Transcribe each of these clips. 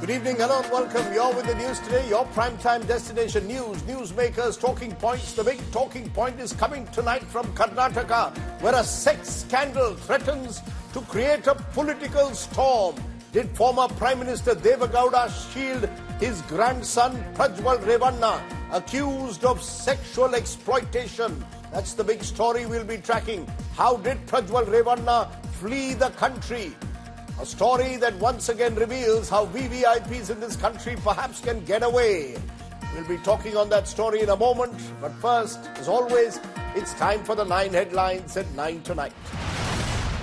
Good evening, hello and welcome. You're with the news today, your primetime destination news, newsmakers, talking points. The big talking point is coming tonight from Karnataka, where a sex scandal threatens to create a political storm. Did former Prime Minister Deve Gowda shield his grandson Prajwal Revanna, accused of sexual exploitation? That's the big story we'll be tracking. How did Prajwal Revanna flee the country? A story that once again reveals how VVIPs in this country perhaps can get away. We'll be talking on that story in a moment. But first, as always, it's time for the 9 headlines at 9 tonight.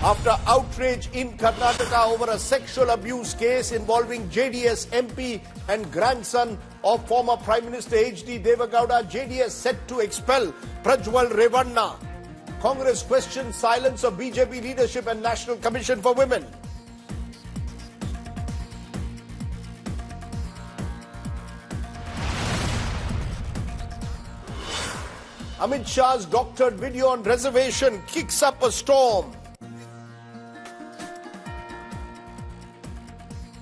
After outrage in Karnataka over a sexual abuse case involving JDS MP and grandson of former Prime Minister H.D. Deve Gowda, JDS set to expel Prajwal Revanna. Congress questions silence of BJP leadership and National Commission for Women. Amit Shah's doctored video on reservation kicks up a storm.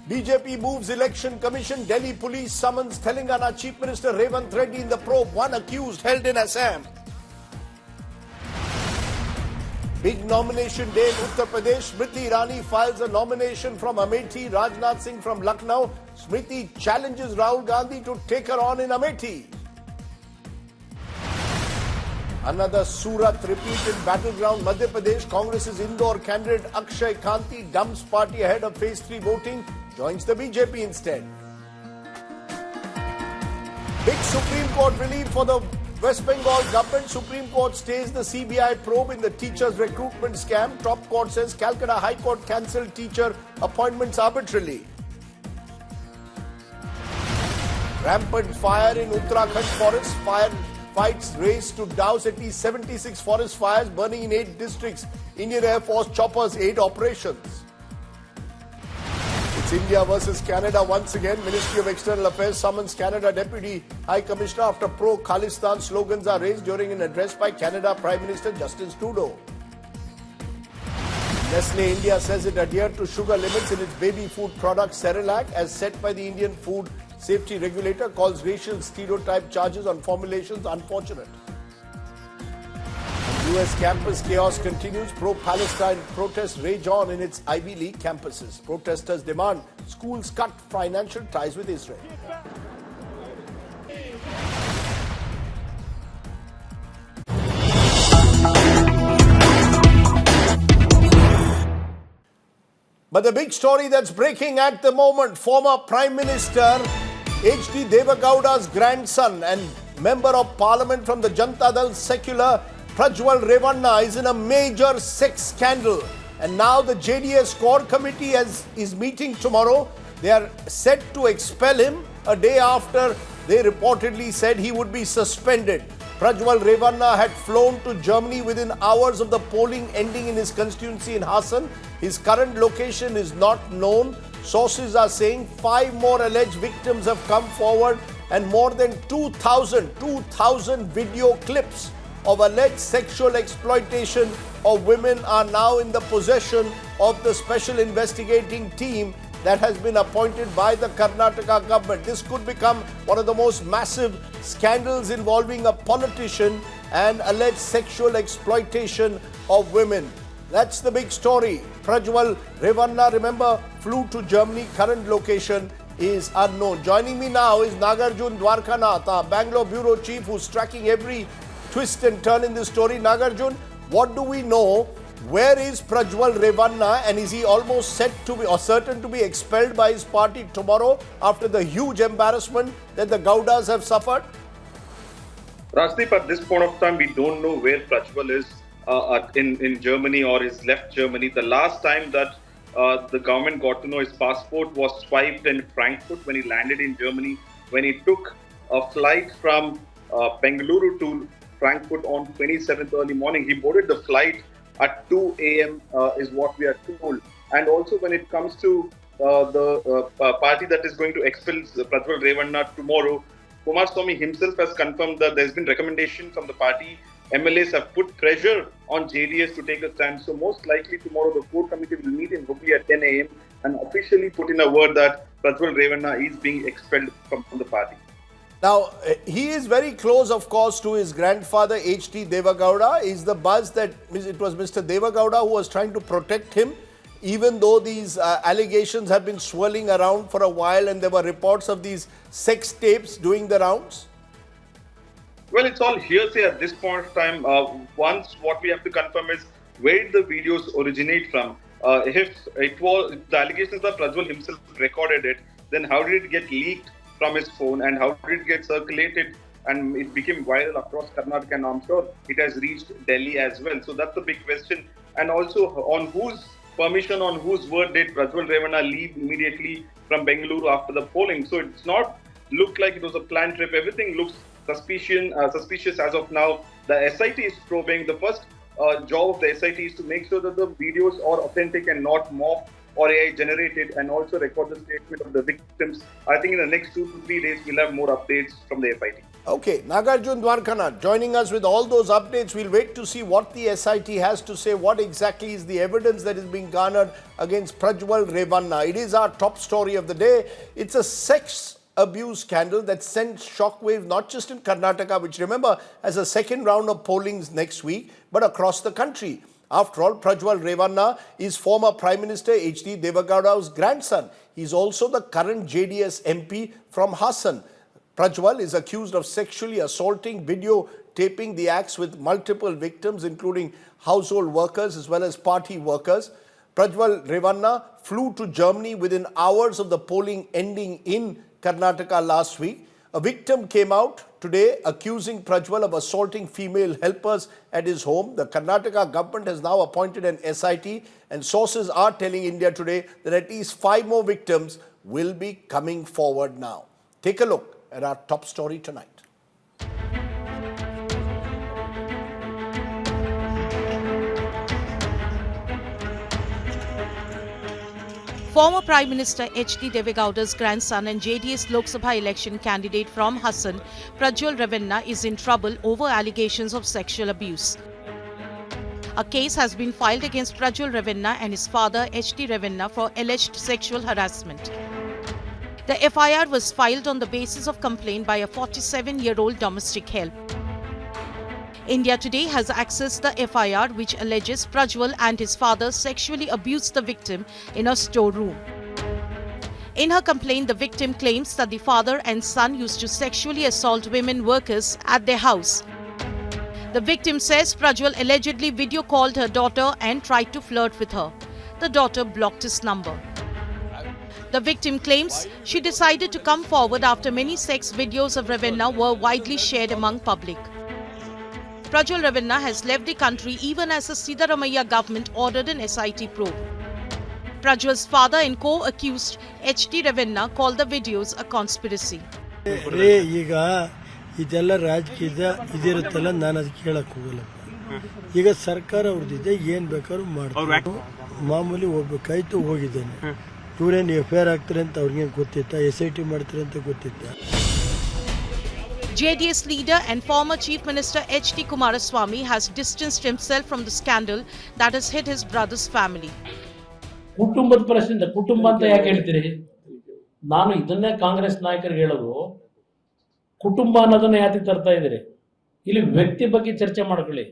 BJP moves election commission. Delhi police summons Telangana Chief Minister Revanth Reddy in the probe. One accused held in Assam. Big nomination day in Uttar Pradesh. Smriti Irani files a nomination from Amethi. Rajnath Singh from Lucknow. Smriti challenges Rahul Gandhi to take her on in Amethi. Another Surat repeat in battleground Madhya Pradesh. Congress's Indore candidate Akshay Kanti dumps party ahead of phase 3 voting. Joins the BJP instead. Big Supreme Court relief for the West Bengal government. Supreme Court stays the CBI probe in the teachers' recruitment scam. Top court says Calcutta High Court cancelled teacher appointments arbitrarily. Rampant fire in Uttarakhand forest. Fights race to douse at least 76 forest fires burning in 8 districts. Indian Air Force choppers aid operations. It's India versus Canada once again. Ministry of External Affairs summons Canada Deputy High Commissioner after pro-Khalistan slogans are raised during an address by Canada Prime Minister Justin Trudeau. Nestle India says it adhered to sugar limits in its baby food product Cerelac as set by the Indian Food Safety Regulator, calls racial stereotype charges on formulations unfortunate. US campus chaos continues. Pro-Palestine protests rage on in its Ivy League campuses. Protesters demand schools cut financial ties with Israel. But the big story that's breaking at the moment, former Prime Minister H.D. Deve Gowda's grandson and Member of Parliament from the Janata Dal secular Prajwal Revanna is in a major sex scandal. And now the JDS core committee is meeting tomorrow. They are set to expel him a day after they reportedly said he would be suspended. Prajwal Revanna had flown to Germany within hours of the polling ending in his constituency in Hassan. His current location is not known. Sources are saying 5 more alleged victims have come forward and more than 2,000 video clips of alleged sexual exploitation of women are now in the possession of the special investigating team that has been appointed by the Karnataka government. This could become one of the most massive scandals involving a politician and alleged sexual exploitation of women. That's the big story. Prajwal Revanna, remember, flew to Germany. Current location is unknown. Joining me now is Nagarjun Dwarkanath, our Bangalore bureau chief, who's tracking every twist and turn in this story. Nagarjun, what do we know? Where is Prajwal Revanna, and is he almost set to be or certain to be expelled by his party tomorrow after the huge embarrassment that the Gowdas have suffered? Rajdeep, at this point of time, we don't know where Prajwal is in Germany or has left Germany. The last time that the government got to know his passport was swiped in Frankfurt when he landed in Germany. When he took a flight from Bengaluru to Frankfurt on 27th early morning, he boarded the flight at 2 a.m. Is what we are told. And also when it comes to the party that is going to expel Prajwal Revanna tomorrow, Kumaraswamy himself has confirmed that there has been recommendation from the party. MLAs have put pressure on JDS to take a stand. So most likely tomorrow the core committee will meet in Hubli at 10 a.m. and officially put in a word that Prajwal Revanna is being expelled from the party. Now, he is very close, of course, to his grandfather, H.D. Deve Gowda. Is the buzz that it was Mr. Deve Gowda who was trying to protect him, even though these allegations have been swirling around for a while and there were reports of these sex tapes doing the rounds? Well, it's all hearsay at this point of time. Once what we have to confirm is where did the videos originate from? If it was the allegations that Prajwal himself recorded it, then how did it get leaked from his phone and how did it get circulated and it became viral across Karnataka, and I'm sure it has reached Delhi as well. So that's the big question. And also on whose permission, on whose word did Prajwal Revanna leave immediately from Bengaluru after the polling? So it's not looked like it was a planned trip. Everything looks suspicious as of now. The SIT is probing. The first job of the SIT is to make sure that the videos are authentic and not mocked or AI generated, and also record the statement of the victims. I think in the next 2 to 3 days, we'll have more updates from the SIT. Okay, Nagarjun Dwarkanath joining us with all those updates. We'll wait to see what the SIT has to say, what exactly is the evidence that is being garnered against Prajwal Revanna. It is our top story of the day. It's a sex abuse scandal that sent shockwave not just in Karnataka, which remember has a second round of pollings next week, but across the country. After all, Prajwal Revanna is former Prime Minister H.D. Deve Gowda's grandson. He's also the current JDS MP from Hassan. Prajwal is accused of sexually assaulting, videotaping the acts with multiple victims, including household workers as well as party workers. Prajwal Revanna flew to Germany within hours of the polling ending in Karnataka last week. A victim came out today accusing Prajwal of assaulting female helpers at his home. The Karnataka government has now appointed an SIT, and sources are telling India Today that at least 5 more victims will be coming forward now. Take a look at our top story tonight. Former Prime Minister H.D. Deve Gowda's grandson and JDS Lok Sabha election candidate from Hassan, Prajwal Revanna, is in trouble over allegations of sexual abuse. A case has been filed against Prajwal Revanna and his father H.D. Revanna for alleged sexual harassment. The FIR was filed on the basis of complaint by a 47-year-old domestic help. India Today has accessed the FIR, which alleges Prajwal and his father sexually abused the victim in a storeroom. In her complaint, the victim claims that the father and son used to sexually assault women workers at their house. The victim says Prajwal allegedly video called her daughter and tried to flirt with her. The daughter blocked his number. The victim claims she decided to come forward after many sex videos of Revanna were widely shared among public. Prajwal Revanna has left the country even as the Siddaramaiah government ordered an SIT probe. Prajwal's father and co-accused H.D. Revanna called the videos a conspiracy. ಈಗ ಇದೆಲ್ಲ ರಾಜಕೀಯದ ಇದಿರುತ್ತಲ್ಲ, ನಾನು ಅದಕ್ಕೆ ಕೇಳಕ್ಕೆ ಹೋಗಲ್ಲಪ್ಪ. ಈಗ ಸರ್ಕಾರ ಅವ್ರದ್ದಿದೆ, ಏನು ಬೇಕಾದ್ರೂ ಮಾಡ್ತಾರೆ. ಮಾಮೂಲಿ ಹೋಗ್ಬೇಕಾಯ್ತು, ಹೋಗಿದ್ದೇನೆ. ಇವರೇನು FIR ಆಗ್ತಾರೆ ಅಂತ ಅವ್ರಿಗೇನು ಗೊತ್ತಿತ್ತ, SIT ಮಾಡ್ತಾರೆ ಅಂತ ಗೊತ್ತಿತ್ತ. JDS leader and former Chief Minister H.D. Kumaraswamy has distanced himself from the scandal that has hit his brother's family. ಕುಟುಂಬದ ಪ್ರಶ್ನೆ, ಕುಟುಂಬ ಅಂತ ಯಾಕೆ ಹೇಳ್ತೀರಿ? ನಾನು ಇದನ್ನೇ ಕಾಂಗ್ರೆಸ್ ನಾಯಕರಿಗೆ ಹೇಳೋದು, ಕುಟುಂಬ ಅನ್ನೋದನ್ನ ಯಾಕೆ ತರ್ತಾ ಇದ್ದೀರಿ? ಇಲ್ಲಿ ವ್ಯಕ್ತಿ ಬಗ್ಗೆ ಚರ್ಚೆ ಮಾಡ್ಕೊಳ್ಳಿ.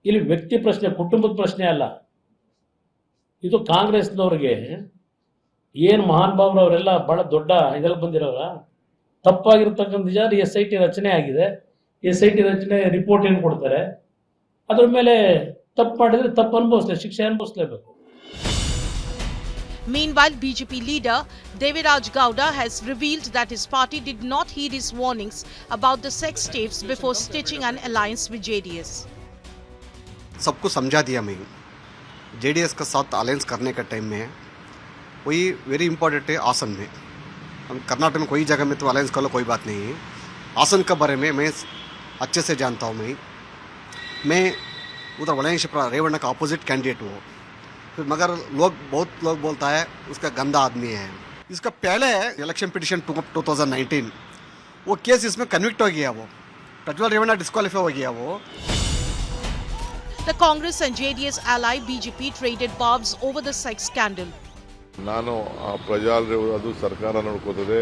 ಇಲ್ಲಿ ವ್ಯಕ್ತಿ ಪ್ರಶ್ನೆ, ಕುಟುಂಬದ ಪ್ರಶ್ನೆ ಅಲ್ಲ. ಇದು ಕಾಂಗ್ರೆಸ್ನವ್ರಿಗೆ ಏನು ಮಹಾನ್ ಭಾವರು ಅವರೆಲ್ಲ ಬಹಳ ದೊಡ್ಡ ಇದ್ರಲ್ಲಿ ಬಂದಿರೋರ ತಪ್ಪಾಗಿರ್ತಕ್ಕಂಥ ನಿಜ. SIT ರಚನೆ ಆಗಿದೆ. SIT ರಚನೆ ರಿಪೋರ್ಟ್ ಏನು ಕೊಡ್ತಾರೆ, ಅದ್ರ ಮೇಲೆ ತಪ್ಪು ಮಾಡಿದ್ರೆ ತಪ್ಪು ಅನುಭವಿಸ್ತಾರೆ, ಶಿಕ್ಷೆ ಅನುಭವಿಸಲೇಬೇಕು. Meanwhile, BJP leader Deve Gowda has revealed that his party did not heed his warnings about the sex tapes before stitching an alliance with JDS. सबको समझा दिया मैं. JDS का साथ अलायंस करने का टाइम में वही वेरी इंपॉर्टेंट है. आसन में हम कर्नाटक में कोई जगह में तो अलायंस कर लो, कोई बात नहीं है. आसन के बारे में मैं अच्छे से जानता हूँ. मैं उधर वलयंश रेवण्णा का अपोजिट कैंडिडेट हूँ. फिर मगर बहुत लोग बोलता है उसका गंदा आदमी है. इसका पहले इलेक्शन पिटिशन 2019 वो केस इसमें कन्विक्ट हो गया. वो प्रज्वल रेवण्णा डिस्क्वालीफाई हो गया. वो The Congress and JDS ally BJP traded barbs over the sex scandal. ನಾನು ಪ್ರಜಾಲ್ ಅದು ಸರ್ಕಾರ ನೋಡ್ಕೋತದೆ,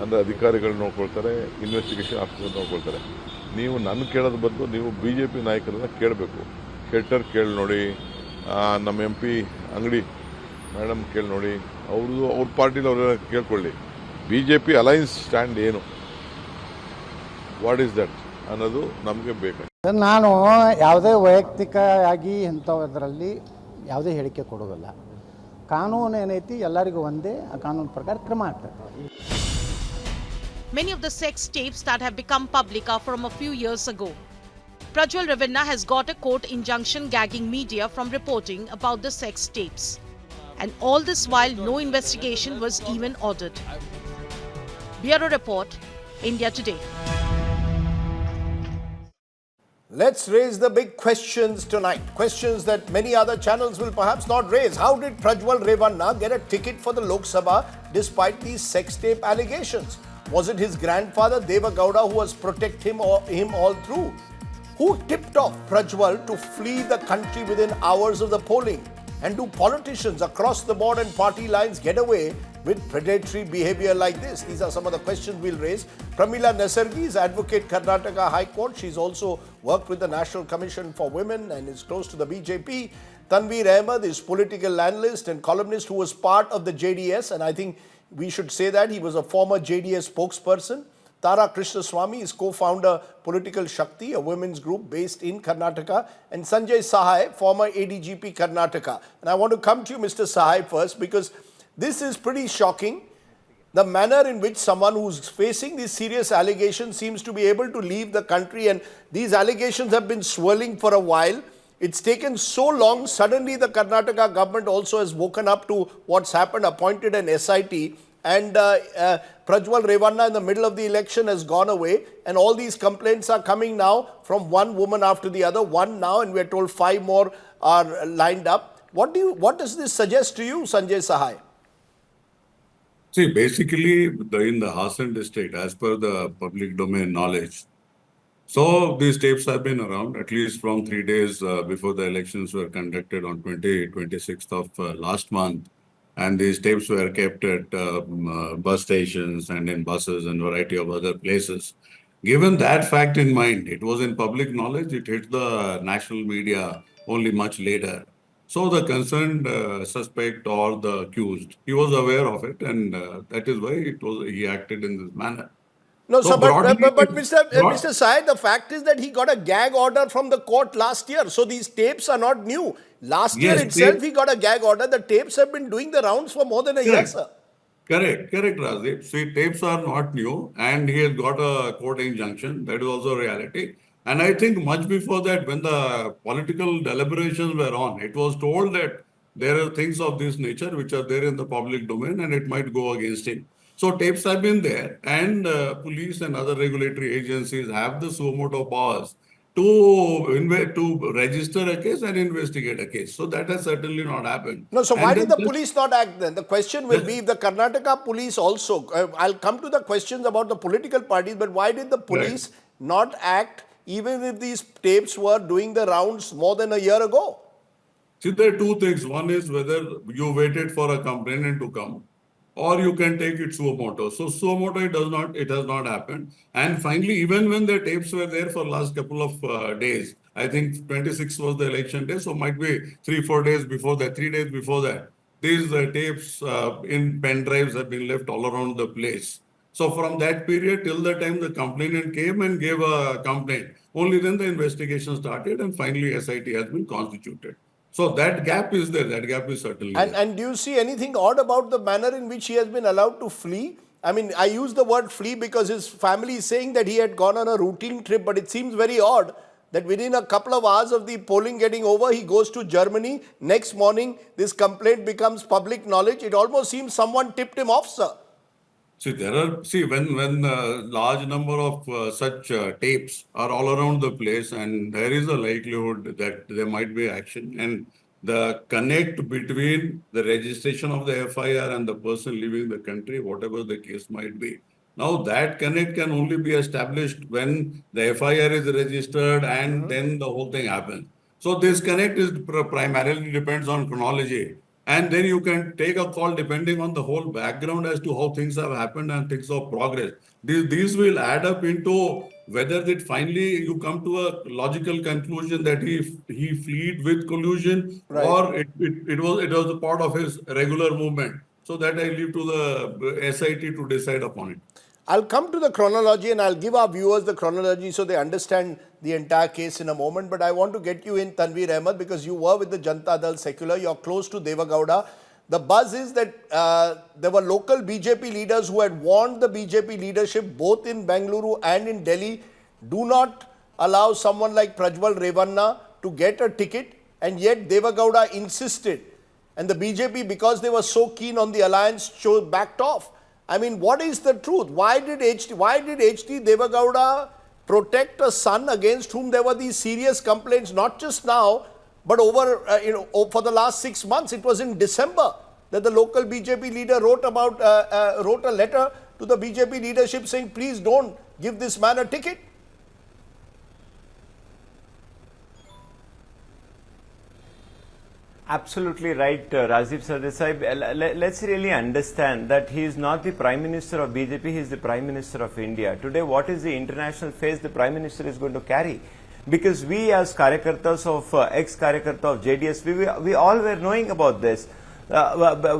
ಅಂದರೆ ಅಧಿಕಾರಿಗಳು ನೋಡ್ಕೊಳ್ತಾರೆ, ಇನ್ವೆಸ್ಟಿಗೇಷನ್ ಆಫೀಸರ್ ನೋಡ್ಕೊಳ್ತಾರೆ. ನೀವು ನನ್ನ ಕೇಳೋದು ಬದಲು ನೀವು BJP ನಾಯಕರನ್ನ ಕೇಳಬೇಕು. ಶೆಟ್ಟರ್ ಕೇಳಿ ನೋಡಿ, ನಮ್ಮ MP ಅಂಗಡಿ ಮೇಡಮ್ ಕೇಳಿ ನೋಡಿ, ಅವ್ರ ಪಾರ್ಟಿಲಿ ಅವರೆಲ್ಲ ಕೇಳ್ಕೊಳ್ಳಿ. BJP ಅಲೈನ್ಸ್ ಸ್ಟ್ಯಾಂಡ್ ಏನು, ವಾಟ್ ಈಸ್ ದಟ್ ಅನ್ನೋದು ನಮಗೆ ಬೇಕು. ನಾನು ಯಾವುದೇ ವೈಯಕ್ತಿಕವಾಗಿ ಇಂಥದ್ರಲ್ಲಿ ಯಾವುದೇ ಹೇಳಿಕೆ ಕೊಡೋದಿಲ್ಲ. ಕಾನೂನು ಏನೈತಿ ಎಲ್ಲರಿಗೂ ಒಂದೇ, ಆ ಕಾನೂನು ಪ್ರಕಾರ ಕ್ರಮ ಆಗ್ತದೆ. Many of the sex tapes that have become public are from a few years ago. Prajwal Revanna has got a court injunction gagging media from reporting about the sex tapes. And all this while no investigation was even ordered. Bureau Report, India Today. Let's raise the big questions tonight. Questions that many other channels will perhaps not raise. How did Prajwal Revanna get a ticket for the Lok Sabha despite these sex tape allegations? Was it his grandfather Deve Gowda who was protecting him all through? Who tipped off Prajwal to flee the country within hours of the polling? And do politicians across the board and party lines get away with predatory behavior like this? These are some of the questions we'll raise. Pramila Nesargi is advocate Karnataka High Court. She's also worked with the National Commission for Women and is close to the BJP. Tanveer Ahmed is political analyst and columnist who was part of the JDS, and I think we should say that he was a former JDS spokesperson. Tara Krishnaswamy is co-founder Political Shakti, a women's group based in Karnataka, and Sanjay Sahai, former ADGP Karnataka. And I want to come to you, Mr. Sahai, first, because this is pretty shocking. The manner in which someone who's facing these serious allegations seems to be able to leave the country, and these allegations have been swirling for a while. It's taken so long. Suddenly the Karnataka government also has woken up to what's happened, appointed an SIT, and Prajwal Revanna in the middle of the election has gone away, and all these complaints are coming now from one woman after the other. One now, and we're told 5 more are lined up. What does this suggest to you, Sanjay Sahai? See, basically, in the Hassan district, as per the public domain knowledge, so these tapes have been around at least from 3 days before the elections were conducted on 26th of last month. And these tapes were kept at bus stations and in buses and variety of other places. Given that fact in mind, it was in public knowledge, it hit the national media only much later. So the concerned suspect or the accused, he was aware of it, and that is why he acted in this manner. No, So sir, but broad- Mr. Sahai, the fact is that he got a gag order from the court last year. So these tapes are not new. Last year Yes, itself, he got a gag order. The tapes have been doing the rounds for more than a year, Correct. sir. Correct, Rajdeep. See, tapes are not new, and he has got a court injunction. That is also a reality. And I think much before that, when the political deliberations were on, it was told that there are things of this nature which are there in the public domain, and it might go against him. So tapes have been there, and police and other regulatory agencies have the suo motu powers to register a case and investigate a case. So that has certainly not happened. No, so And why then did the police not act then? The question will be if the Karnataka police also, I'll come to the questions about the political parties, but why did the police not act even if these tapes were doing the rounds more than a year ago? See, there are two things. One is whether you waited for a complainant to come, or you can take it suo motu. So suo motu, it has not happened. And finally, even when the tapes were there for last couple of days, I think 26 was the election day, so might be 3-4 days before that, 3 days before that, these tapes in pen drives have been left all around the place. So from that period till the time the complainant came and gave a complaint, only then the investigation started, and finally SIT has been constituted. So that gap is there. That gap is certainly there. And do you see anything odd about the manner in which he has been allowed to flee? I mean, I use the word flee because his family is saying that he had gone on a routine trip, but it seems very odd that within a couple of hours of the polling getting over, he goes to Germany. Next morning, this complaint becomes public knowledge. It almost seems someone tipped him off, sir. When large number of such tapes are all around the place, and there is a likelihood that there might be action, and the connect between the registration of the FIR and the person leaving the country, whatever the case might be. Now that connect can only be established when the FIR is registered and then the whole thing happens. So this connect is primarily depends on chronology. And then you can take a call depending on the whole background as to how things have happened and things of progress. These will add up into whether that finally you come to a logical conclusion that he fled with collusion, Right. or it was a part of his regular movement. So that I leave to the SIT to decide upon it. I'll come to the chronology and I'll give our viewers the chronology so they understand the entire case in a moment. But I want to get you in, Tanveer Ahmed, because you were with the Janata Dal secular. You're close to Deve Gowda. The buzz is that there were local BJP leaders who had warned the BJP leadership both in Bengaluru and in Delhi, do not allow someone like Prajwal Revanna to get a ticket, and yet Deve Gowda insisted. And the BJP, because they were so keen on the alliance, backed off. I mean, what is the truth? Why did HT Deve Gowda protect a son against whom there were these serious complaints, not just now, but over, for the last 6 months? It was in December that the local BJP leader wrote a letter to the BJP leadership saying, please don't give this man a ticket. Absolutely right, Rajdeep Sardesai. Let's really understand that he is not the Prime Minister of BJP, he is the Prime Minister of India. Today, what is the international face the Prime Minister is going to carry? Because we as Karyakartas of, ex-Karyakarta of JDS, we all were knowing about this.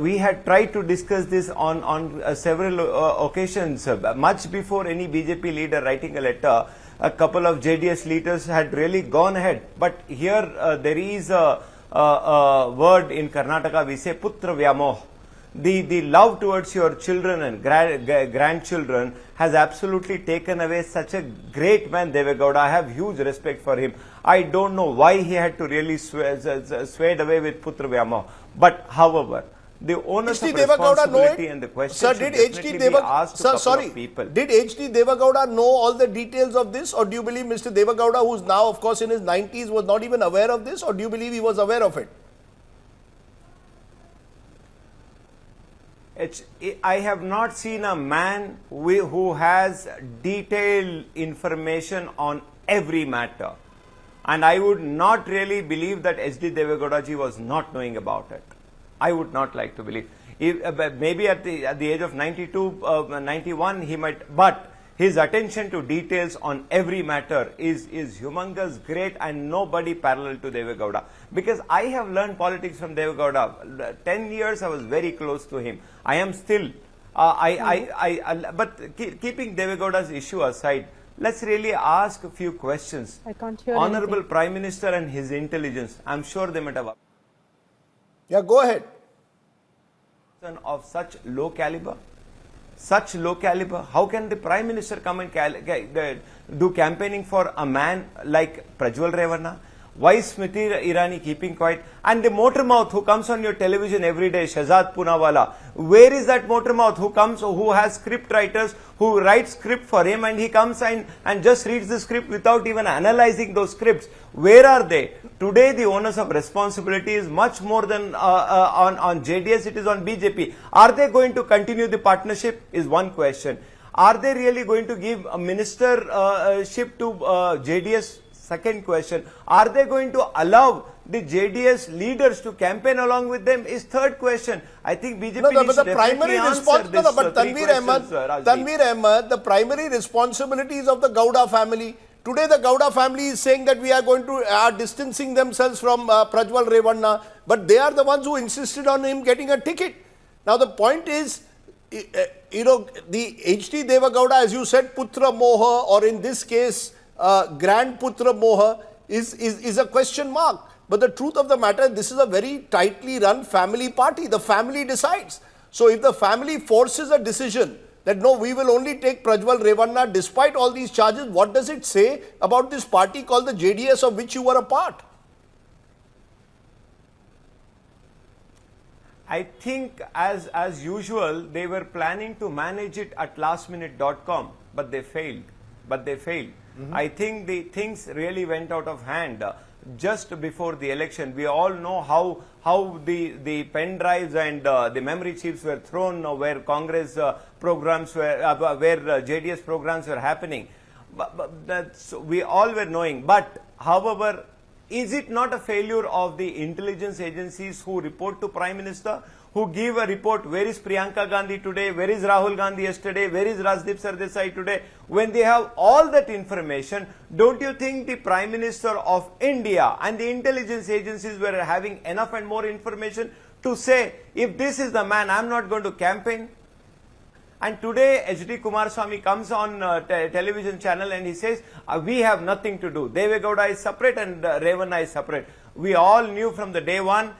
We had tried to discuss this on several occasions, much before any BJP leader writing a letter. A couple of JDS leaders had really gone ahead. But here there is a word in Karnataka, we say putra vyamoh. The love towards your children and grandchildren has absolutely taken away such a great man, Deve Gowda. I have huge respect for him. I don't know why he had to really swayed away with putra vyamoh. But however, the onus of responsibility and the question should definitely be asked to a couple of people. Did HT Deve Gowda know all the details of this, or do you believe Mr. Deve Gowda, who's now of course in his 90s, was not even aware of this, or do you believe he was aware of it? I have not seen a man who has detailed information on every matter. And I would not really believe that HD Deve Gowda ji was not knowing about it. I would not like to believe. Maybe at the age of 92, 91, he might, but his attention to details on every matter is humongous, great, and nobody parallel to Deve Gowda. Because I have learned politics from Deve Gowda. 10 years I was very close to him. I am still, but keeping Deve Gowda's issue aside, let's really ask a few questions. I can't hear Honorable anything. Prime Minister and his intelligence, I'm sure they might have Yeah, go ahead. of such low caliber. Such low caliber. How can the Prime Minister come and do campaigning for a man like Prajwal Revanna? Why is Smriti Irani keeping quiet? And the motor mouth who comes on your television every day, Shahzad Poonawala. Where is that motor mouth who has script writers who write script for him, and he comes and just reads the script without even analyzing those scripts? Where are they? Today the onus of responsibility is much more than on JDS, it is on BJP. Are they going to continue the partnership is one question. Are they really going to give a ministership to JDS? Second question. Are they going to allow the JDS leaders to campaign along with them is third question. I think BJP needs to definitely answer this. But Tanveer Ahmed, the primary responsibility is of the Gowda family. Today the Gowda family is saying that we are going to distancing themselves from Prajwal Revanna, but they are the ones who insisted on him getting a ticket. Now the point is, the HT Deve Gowda, as you said, Putra Moha, or in this case, Grand Putra Moha, is a question mark. But the truth of the matter, this is a very tightly run family party. The family decides. So if the family forces a decision that no, we will only take Prajwal Revanna despite all these charges, what does it say about this party called the JDS, of which you were a part? I think as usual, they were planning to manage it at lastminute.com, but they failed. I think the things really went out of hand just before the election. We all know how the pen drives and the memory chips were thrown where Congress programs were, where JDS programs were happening. But that's, we all were knowing. But however, Is it not a failure of the intelligence agencies who report to Prime Minister, who give a report, where is Priyanka Gandhi today, where is Rahul Gandhi yesterday, where is Rajdeep Sardesai today? When they have all that information, don't you think the Prime Minister of India and the intelligence agencies were having enough and more information to say, if this is the man, I'm not going to campaign? And today, H.D. Kumaraswamy comes on television channel and he says, we have nothing to do. Deve Gowda is separate and Revanna is separate. We all knew from the day one,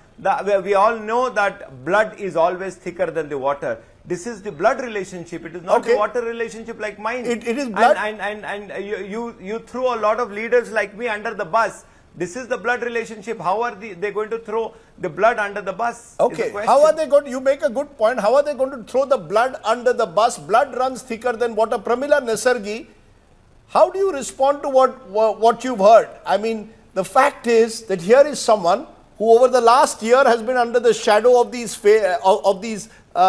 we all know that blood is always thicker than the water. This is the blood relationship. It is not the water relationship like mine. It is blood. And you threw a lot of leaders like me under the bus. This is the blood relationship. How are they going to throw the blood under the bus? Okay, how are they going to, you make a good point, how are they going to throw the blood under the bus? Blood runs thicker than water. Pramila Nesargi, how do you respond to what you've heard? I mean, the fact is that here is someone who over the last year has been under the shadow of these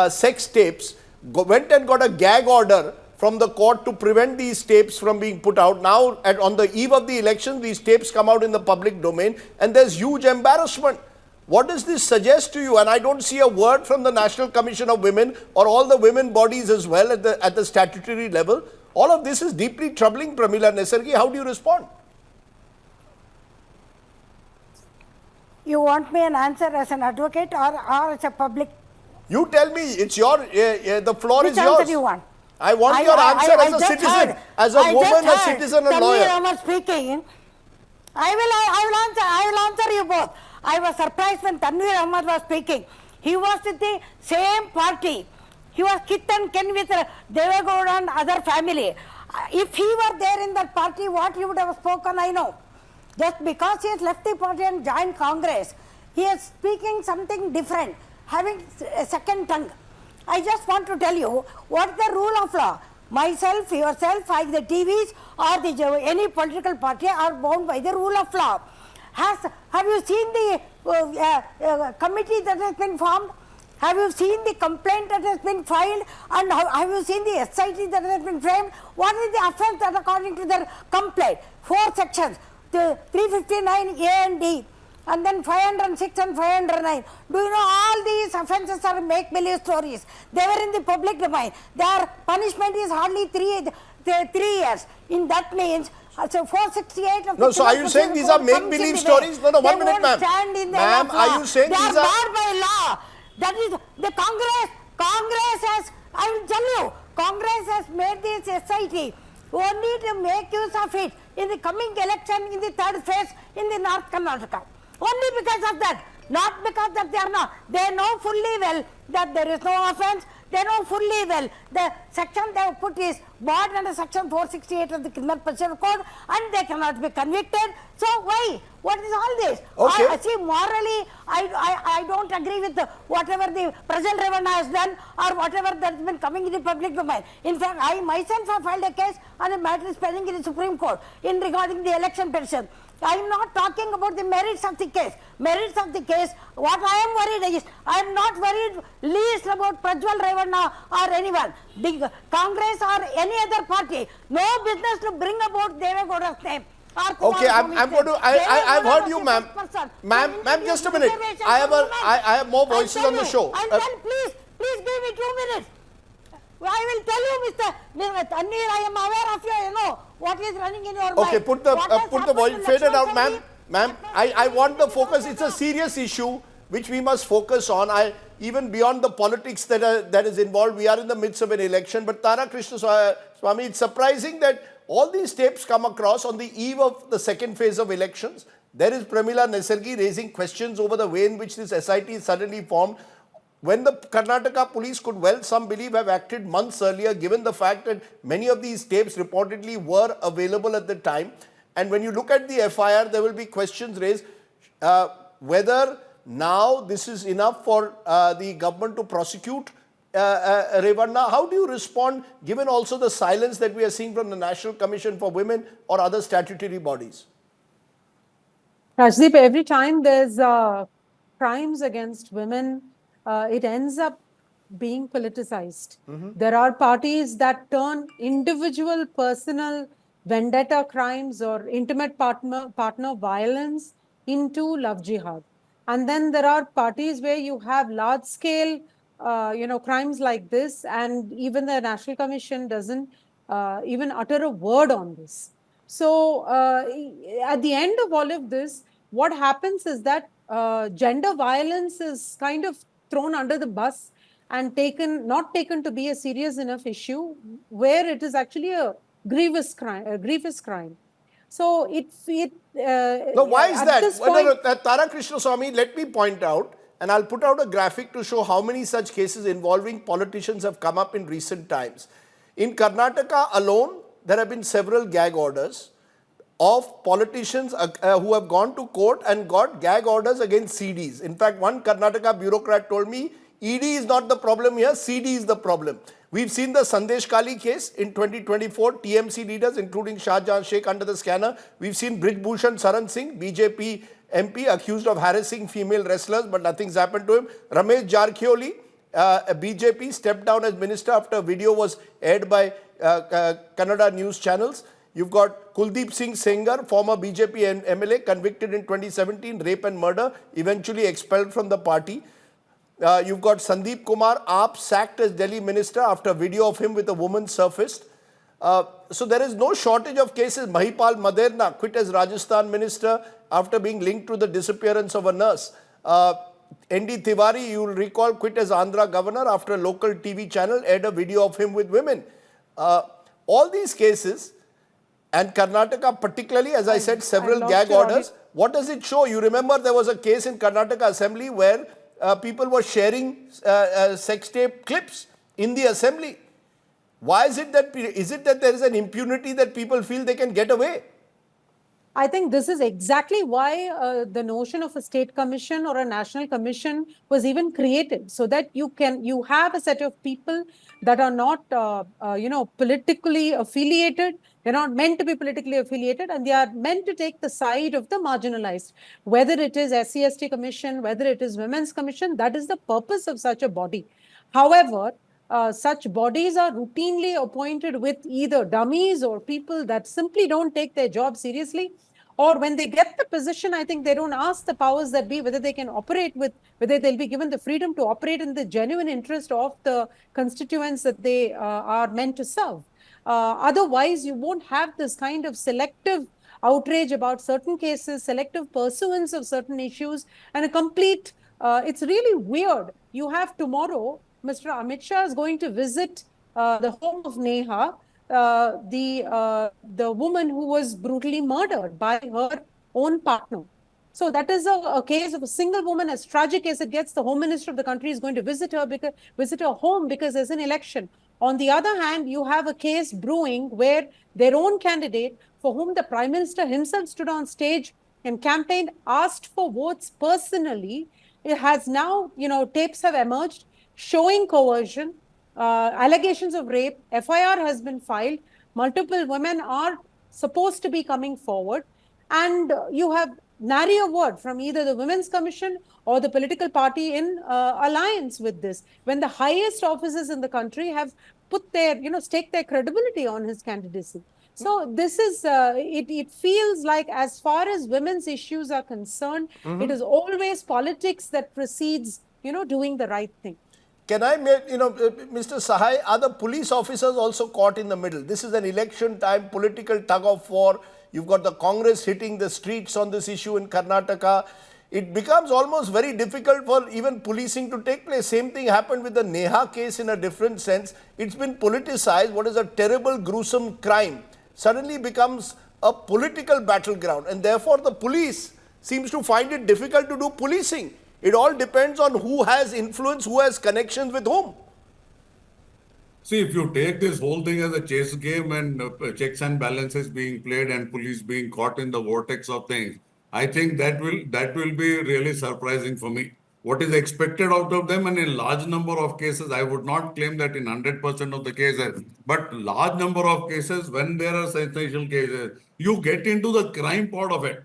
sex tapes, went and got a gag order from the court to prevent these tapes from being put out. Now, on the eve of the election, these tapes come out in the public domain and there's huge embarrassment. What does this suggest to you? And I don't see a word from the National Commission of Women or all the women bodies as well at the statutory level. All of this is deeply troubling, Pramila Nesargi. How do you respond? You want me an answer as an advocate or as a public? You tell me. It's your, the floor is yours. Which answer do you want? I want your answer as a citizen, as a woman, a citizen, and lawyer. Tanveer Ahmed speaking. I will answer you both. I was surprised when Tanveer Ahmed was speaking. He was with the same party. He was kith and kin with Deve Gowda and other family. If he were there in that party, what he would have spoken, I know. Just because he has left the party and joined Congress, he is speaking something different, having a second tongue. I just want to tell you what is the rule of law. Myself, yourself, the TVs or any political party are bound by the rule of law. Have you seen the committee that has been formed? Have you seen the complaint that has been filed? And have you seen the SIT that has been framed? What is the offence that according to their complaint? 4 sections, the 359 A and D. And then 506 and 509. Do you know all these offences are make-believe stories? They were in the public domain. Their punishment is hardly 3 years. In that means, so 468 of no, so are you saying these are make-believe stories? No, 1 minute, ma'am. Ma'am, are you saying they these are barred by law? That is the Congress has, I will tell you, Congress has made this SIT only to make use of it in the coming election in the 3rd phase in the North Karnataka. Only because of that, not because that they are not. They know fully well that there is no offence. They know fully well the section they have put is barred under section 468 of the Criminal Procedure Code and they cannot be convicted. So why? What is all this? Okay. See, morally, I don't agree with whatever the Prajwal Revanna has done or whatever that has been coming in the public domain. In fact, I myself have filed a case and the matter is pending in the Supreme Court in regarding the election petition. I am not talking about the merits of the case. Merits of the case, what I am worried is, I am not worried least about Prajwal Revanna or anyone. The Congress or any other party, no business to bring about Deve Gowda's name. Okay, I'm going to, I've heard you, ma'am. Ma'am, just a minute. I have more voices on the show. And then please give me 2 minutes. I will tell you, Mr. Tanveer, I am aware of you, you know, what is running in your mind. Okay, put the voice, fade it out, ma'am. Ma'am, I want the focus. It's a serious issue which we must focus on. Even beyond the politics that is involved, we are in the midst of an election. But Tara Krishna Swami, it's surprising that all these tapes come across on the eve of the 2nd phase of elections. There is Pramila Nesargi raising questions over the way in which this SIT is suddenly formed. When the Karnataka police could well, some believe, have acted months earlier, given the fact that many of these tapes reportedly were available at the time. And when you look at the FIR, there will be questions raised whether now this is enough for the government to prosecute Revanna. How do you respond, given also the silence that we are seeing from the National Commission for Women or other statutory bodies? Rajdeep, every time there's crimes against women, it ends up being politicized. There are parties that turn individual personal vendetta crimes or intimate partner violence into love jihad. And then there are parties where you have large scale, crimes like this, and even the National Commission doesn't even utter a word on this. So at the end of all of this, what happens is that gender violence is kind of thrown under the bus and not taken to be a serious enough issue, where it is actually a grievous crime. So Now, why is at that? this point, Tara Krishnaswamy, let me point out, and I'll put out a graphic to show how many such cases involving politicians have come up in recent times. In Karnataka alone, there have been several gag orders of politicians who have gone to court and got gag orders against CDs. In fact, one Karnataka bureaucrat told me, ED is not the problem here, CD is the problem. We've seen the Sandesh Kali case in 2024, TMC leaders including Shahjahan Sheikh under the scanner. We've seen Brij Bhushan Saran Singh, BJP MP, accused of harassing female wrestlers, but nothing's happened to him. Ramesh Jarkhioli, a BJP, stepped down as minister after a video was aired by Kannada news channels. You've got Kuldeep Singh Sengar, former BJP MLA, convicted in 2017, rape and murder, eventually expelled from the party. You've got Sandeep Kumar Aap, sacked as Delhi minister after a video of him with a woman surfaced. So there is no shortage of cases. Mahipal Maderna quit as Rajasthan minister after being linked to the disappearance of a nurse. N.D. Tiwari, you will recall, quit as Andhra governor after a local TV channel aired a video of him with women. All these cases, and Karnataka particularly, as I said, several gag orders. What does it show? You remember there was a case in Karnataka Assembly where people were sharing sex tape clips in the assembly. Why is it that there is an impunity that people feel they can get away? I think this is exactly why the notion of a state commission or a national commission was even created, so that you have a set of people that are not politically affiliated. They're not meant to be politically affiliated, and they are meant to take the side of the marginalized. Whether it is SC/ST commission, whether it is women's commission, that is the purpose of such a body. However, such bodies are routinely appointed with either dummies or people that simply don't take their job seriously. Or when they get the position, I think they don't ask the powers that be whether they can operate with, whether they'll be given the freedom to operate in the genuine interest of the constituents that they are meant to serve. Otherwise, you won't have this kind of selective outrage about certain cases, selective pursuance of certain issues, and a complete, it's really weird. You have tomorrow, Mr. Amit Shah is going to visit the home of Neha, the woman who was brutally murdered by her own partner. So that is a case of a single woman, as tragic as it gets. The home minister of the country is going to visit her home because there's an election. On the other hand, you have a case brewing where their own candidate, for whom the prime minister himself stood on stage and campaigned, asked for votes personally. It has now, tapes have emerged showing coercion, allegations of rape, FIR has been filed, multiple women are supposed to be coming forward, and you have nary a word from either the Women's Commission or the political party in alliance with this, when the highest officers in the country have put their, staked their credibility on his candidacy. So this is, it feels like, as far as women's issues are concerned, it is always politics that precedes, doing the right thing. Can I make, Mr. Sahai, are the police officers also caught in the middle? This is an election time, political tug of war. You've got the Congress hitting the streets on this issue in Karnataka. It becomes almost very difficult for even policing to take place. Same thing happened with the Neha case in a different sense. It's been politicized. What is a terrible, gruesome crime suddenly becomes a political battleground. And therefore, the police seems to find it difficult to do policing. It all depends on who has influence, who has connections with whom. See, if you take this whole thing as a chess game and checks and balances being played and police being caught in the vortex of things, I think that will be really surprising for me. What is expected out of them, and in large number of cases, I would not claim that in 100% of the cases, but large number of cases, when there are sensational cases, you get into the crime part of it.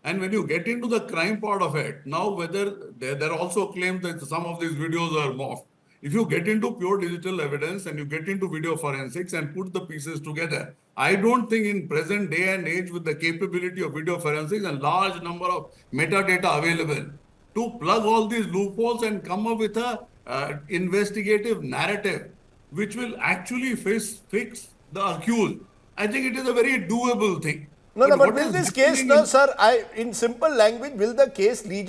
And when you get into the crime part of it, now whether there are also claims that some of these videos are morphed. If you get into pure digital evidence and you get into video forensics and put the pieces together, I don't think in present day and age with the capability of video forensics and large number of metadata available to plug all these loopholes and come up with a investigative narrative which will actually fix the accused. I think it is a very doable thing. But what will is this case, missing no, sir, in simple language, will the case lead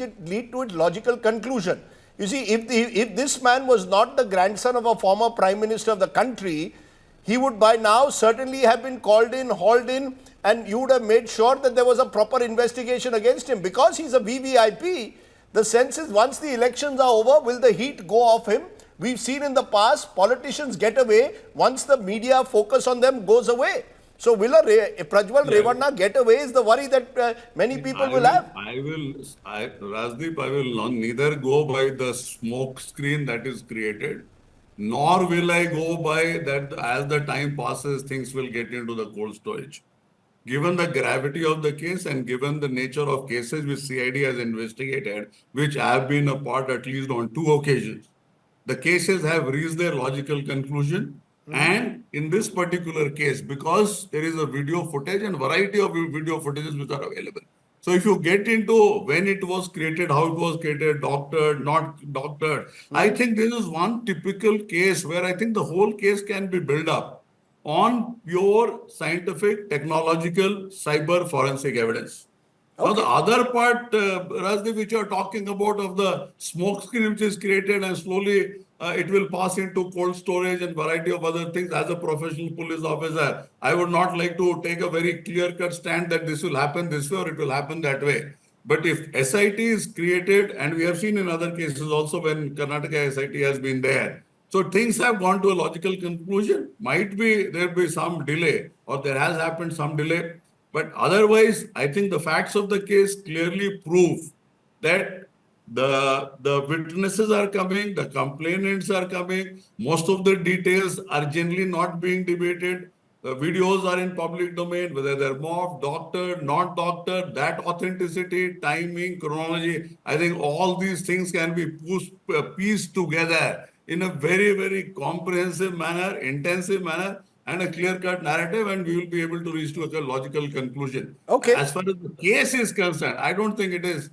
to its logical conclusion? You see, if this man was not the grandson of a former prime minister of the country, he would by now certainly have been called in, hauled in, and you would have made sure that there was a proper investigation against him. Because he's a VVIP, the sense is once the elections are over, will the heat go off him? We've seen in the past, politicians get away once the media focus on them goes away. So will a Prajwal Revanna get away is the worry that many people will have. Rajdeep, I will neither go by the smoke screen that is created, nor will I go by that as the time passes, things will get into the cold storage. Given the gravity of the case and given the nature of cases which CID has investigated, which I have been a part at least on 2 occasions, the cases have reached their logical conclusion. And in this particular case, because there is a video footage and variety of video footages which are available. So if you get into when it was created, how it was created, doctored, not doctored, I think this is one typical case where I think the whole case can be built up on pure scientific, technological, cyber forensic evidence. Now the other part, Rajdeep, which you are talking about of the smoke screen which is created and slowly it will pass into cold storage and variety of other things. As a professional police officer, I would not like to take a very clear-cut stand that this will happen this way or it will happen that way. But if SIT is created, and we have seen in other cases also when Karnataka SIT has been there, so things have gone to a logical conclusion. Might be there be some delay or there has happened some delay. But otherwise, I think the facts of the case clearly prove that the witnesses are coming, the complainants are coming, most of the details are generally not being debated. The videos are in public domain, whether they're morphed, doctored, not doctored, that authenticity, timing, chronology, I think all these things can be pieced together in a very, very comprehensive manner, intensive manner, and a clear-cut narrative, and we will be able to reach to a logical conclusion. Okay. As far as the case is concerned, I don't think it is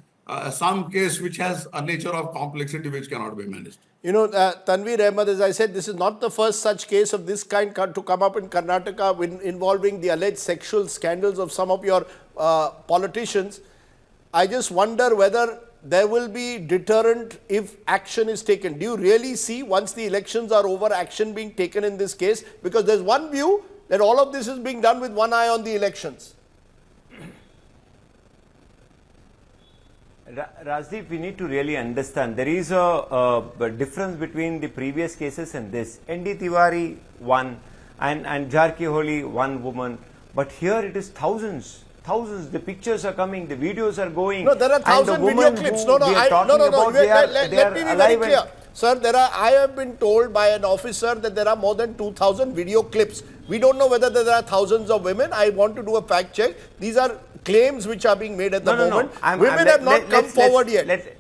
some case which has a nature of complexity which cannot be managed. You know, Tanveer Ahmed, as I said, this is not the first such case of this kind to come up in Karnataka involving the alleged sexual scandals of some of your politicians. I just wonder whether there will be deterrent if action is taken. Do you really see, once the elections are over, action being taken in this case? Because there's one view that all of this is being done with one eye on the elections. Rajdeep, we need to really understand there is a difference between the previous cases and this. ND Tiwari, one, and Jarkiholi, one woman. But here it is thousands. The pictures are coming, the videos are going. No, there are 1,000 video clips. No. Let me be very clear. Sir, I have been told by an officer that there are more than 2,000 video clips. We don't know whether there are thousands of women. I want to do a fact check. These are claims which are being made at the moment. Women have not come forward yet.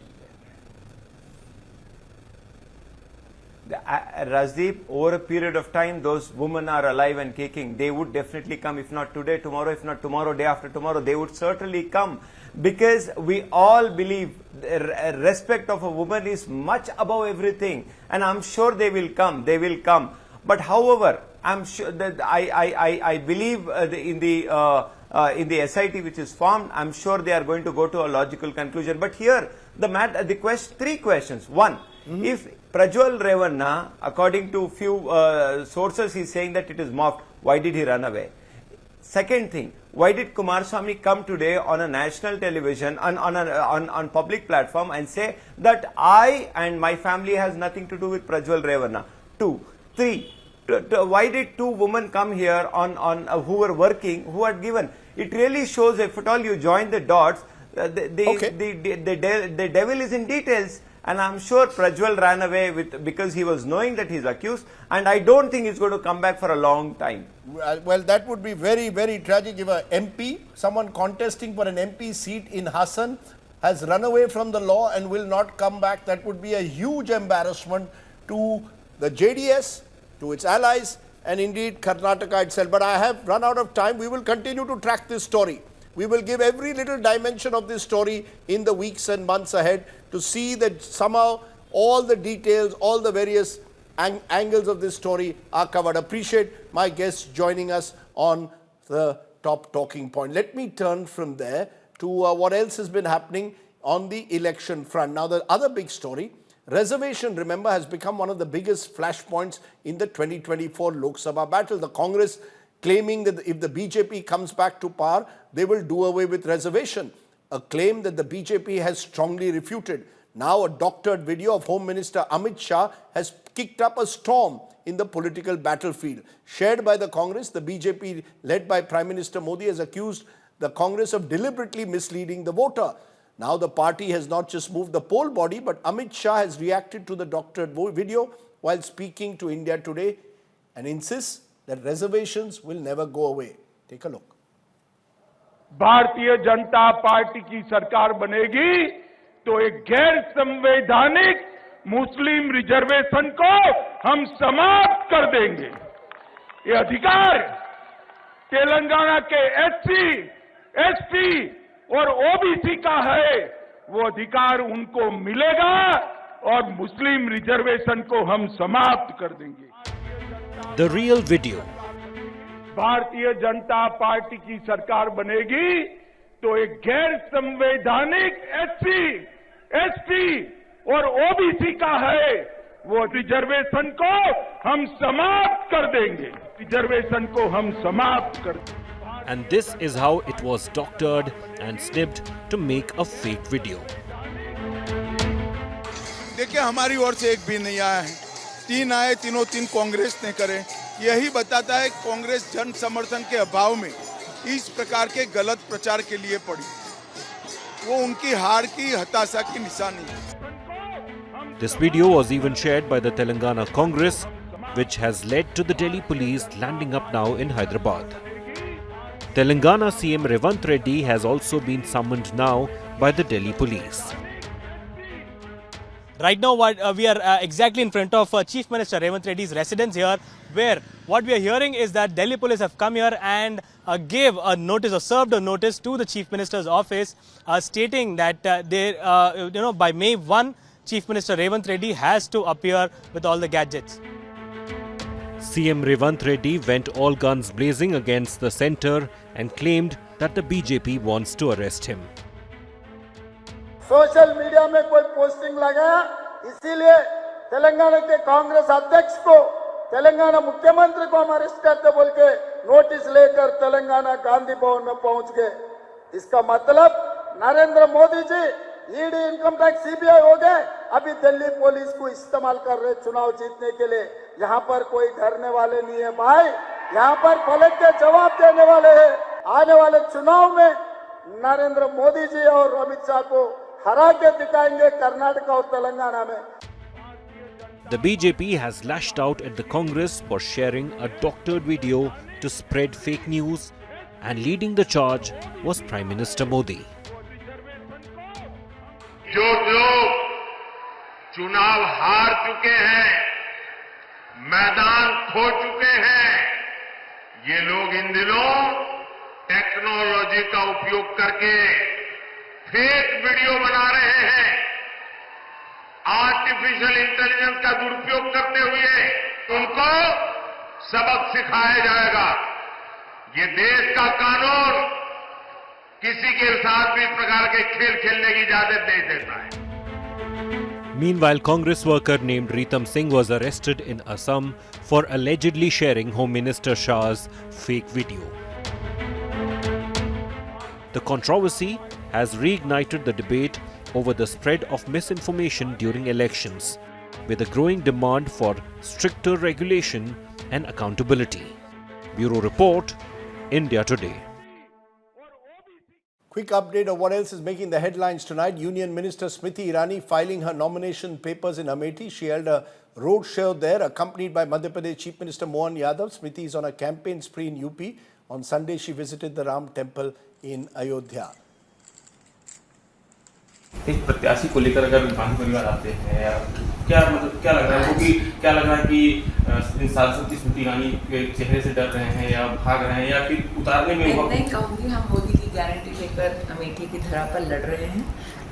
Rajdeep, over a period of time, those women are alive and kicking. They would definitely come, if not today, tomorrow, if not tomorrow, day after tomorrow, they would certainly come. Because we all believe respect of a woman is much above everything. And I'm sure they will come. But however, I'm sure that I believe in the SIT which is formed, I'm sure they are going to go to a logical conclusion. But here, three questions. One, if Prajwal Revanna, according to few sources, he's saying that it is morphed, why did he run away? Second thing, why did Kumaraswamy come today on a national television, on public platform and say that I and my family has nothing to do with Prajwal Revanna? 2. 3. Why did 2 women come here who were working, who had given? It really shows, if at all you join the dots, the devil is in details. And I'm sure Prajwal ran away because he was knowing that he's accused, and I don't think he's going to come back for a long time. Well, that would be very, very tragic if an MP, someone contesting for an MP seat in Hassan, has run away from the law and will not come back. That would be a huge embarrassment to the JDS, to its allies, and indeed Karnataka itself. But I have run out of time. We will continue to track this story. We will give every little dimension of this story in the weeks and months ahead to see that somehow all the details, all the various angles of this story are covered. Appreciate my guests joining us on the top talking point. Let me turn from there to what else has been happening on the election front. Now, the other big story, reservation, remember, has become one of the biggest flashpoints in the 2024 Lok Sabha battle. The Congress claiming that if the BJP comes back to power, they will do away with reservation, a claim that the BJP has strongly refuted. Now, a doctored video of Home Minister Amit Shah has kicked up a storm in the political battlefield. Shared by the Congress, the BJP, led by Prime Minister Modi, has accused the Congress of deliberately misleading the voter. Now, the party has not just moved the poll body, but Amit Shah has reacted to the doctored video while speaking to India Today and insists that reservations will never go away. Take a look. Bharatiya Janata party की सरकार बनेगी तो एक गैर संवैधानिक मुस्लिम reservation को हम समाप्त कर देंगे। ये अधिकार तेलंगाना के एससी, एसटी और ओबीसी का है, वो अधिकार उनको मिलेगा और मुस्लिम रिजर्वेशन को हम समाप्त कर देंगे। The real video. Bharatiya Janata party की सरकार बनेगी तो एक गैर संवैधानिक एससी, एसटी और ओबीसी का है, वो रिजर्वेशन को हम समाप्त कर देंगे। रिजर्वेशन को हम समाप्त कर देंगे। And this is how it was doctored and snipped to make a fake video. देखिए, हमारी ओर से एक भी नहीं आया है। 3 आए, तीनों कांग्रेस ने करे। यही बताता है कांग्रेस जन समर्थन के अभाव में इस प्रकार के गलत प्रचार के लिए पड़ी। वो उनकी हार की हताशा की निशानी है। This video was even shared by the Telangana Congress, which has led to the Delhi police landing up now in Hyderabad. Telangana CM Revanna Reddy has also been summoned now by the Delhi police. Right now, we are exactly in front of Chief Minister Revanna Reddy's residence here, where what we are hearing is that Delhi police have come here and gave a notice or served a notice to the Chief Minister's office, stating that by May 1, Chief Minister Revanna Reddy has to appear with all the gadgets. CM Revanna Reddy went all guns blazing against the centre and claimed that the BJP wants to arrest him. Social media में कोई posting लगाया, इसीलिए तेलंगाना के कांग्रेस अध्यक्ष को, तेलंगाना मुख्यमंत्री को हम अरेस्ट करते बोल के नोटिस लेकर तेलंगाना गांधी भवन में पहुंच गए। इसका मतलब Narendra Modi ji ED, income tax, CBI हो गए, अभी दिल्ली पुलिस को इस्तेमाल कर रहे चुनाव जीतने के लिए। यहाँ पर कोई डरने वाले नहीं है भाई, यहाँ पर पलट के जवाब देने वाले हैं। आने वाले चुनाव में नरेंद्र मोदी जी और अमित शाह को हरा के दिखाएंगे कर्नाटक और तेलंगाना में। The BJP has lashed out at the Congress for sharing a doctored video to spread fake news, and leading the charge was Prime Minister Modi. जो लोग चुनाव हार चुके हैं, मैदान खो चुके हैं, ये लोग इन दिनों टेक्नोलॉजी का उपयोग करके फेक वीडियो बना रहे हैं। आर्टिफिशियल इंटेलिजेंस का दुरुपयोग करते हुए उनको सबक सिखाया जाएगा। ये देश का कानून किसी के साथ भी इस प्रकार के खेल खेलने की इजाजत नहीं देता है। Meanwhile, Congress worker named Ritam Singh was arrested in Assam for allegedly sharing Home Minister Shah's fake video. The controversy has reignited the debate over the spread of misinformation during elections, with a growing demand for stricter regulation and accountability. Bureau Report, India Today. Quick update of what else is making the headlines tonight. Union Minister Smriti Irani filing her nomination papers in Amethi. She held a road show there, accompanied by Madhya Pradesh Chief Minister Mohan Yadav. Smriti is on a campaign spree in UP. On Sunday, she visited the Ram Temple in Ayodhya. एक प्रत्याशी को लेकर अगर गांधी परिवार आते हैं या क्या मतलब क्या लग रहा है, क्योंकि क्या लग रहा है कि सांसद की स्मृति ईरानी के चेहरे से डर रहे हैं या भाग रहे हैं या फिर उतारने में मैं नहीं कहूँगी, हम मोदी की गारंटी लेकर अमेठी की धरा पर लड़ रहे हैं।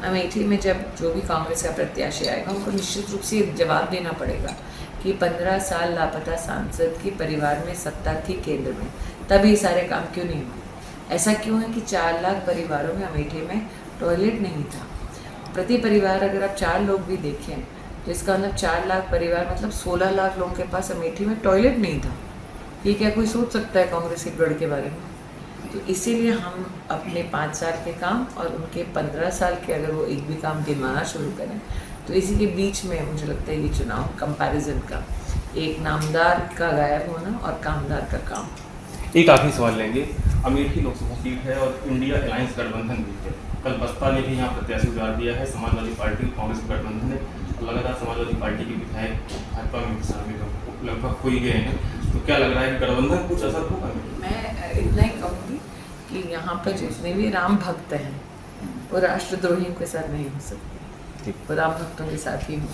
अमेठी में जब जो भी कांग्रेस का प्रत्याशी आएगा उनको निश्चित रूप से जवाब देना पड़ेगा कि 15 साल लापता सांसद के परिवार में सत्ता थी केंद्र में, तभी ये सारे काम क्यों नहीं हुए। ऐसा क्यों है कि 4 लाख परिवारों में अमेठी में टॉयलेट नहीं था। प्रति परिवार अगर आप 4 लोग भी देखें तो इसका मतलब 4 लाख परिवार मतलब 16 लाख लोगों के पास अमेठी में टॉयलेट नहीं था। ये क्या कोई सोच सकता है कांग्रेस के गढ़ के बारे में? तो इसीलिए हम अपने 5 साल के काम और उनके 15 साल के अगर वो एक भी काम गिनवाना शुरू करें तो इसी के बीच में मुझे लगता है ये चुनाव कंपैरिजन का, एक नामदार का गायब होना और कामदार का काम। एक आखिरी सवाल लेंगे। अमेठी लोकसभा सीट है और इंडिया अलायंस गठबंधन भी है। कल बसपा ने भी यहाँ प्रत्याशी उतार दिया है, समाजवादी पार्टी कांग्रेस गठबंधन ने लगातार समाजवादी पार्टी के विधायक भाजपा में शामिल लगभग हो ही गए हैं, तो क्या लग रहा है कि गठबंधन कुछ असर होगा? मैं इतना ही कहूँगी कि यहाँ पर जितने भी राम भक्त हैं वो राष्ट्रद्रोहियों के साथ नहीं हो सकते, वो राम भक्तों के साथ ही हों।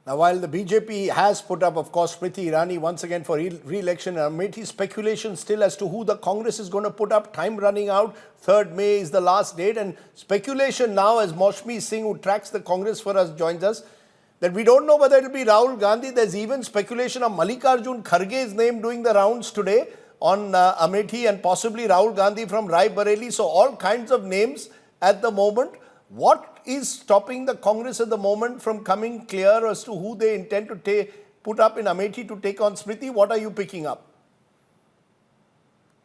Now, while the BJP has put up, of course, Smriti Irani once again for re-election, Amethi speculation still as to who the Congress is going to put up. Time running out. 3rd May is the last date. And speculation now, as Moshmi Singh, who tracks the Congress for us, joins us, that we don't know whether it will be Rahul Gandhi. There's even speculation of Mallikarjun Kharge's name doing the rounds today on Amethi, and possibly Rahul Gandhi from Rai Bareli. So all kinds of names at the moment. What is stopping the Congress at the moment from coming clear as to who they intend to put up in Amethi to take on Smriti? What are you picking up?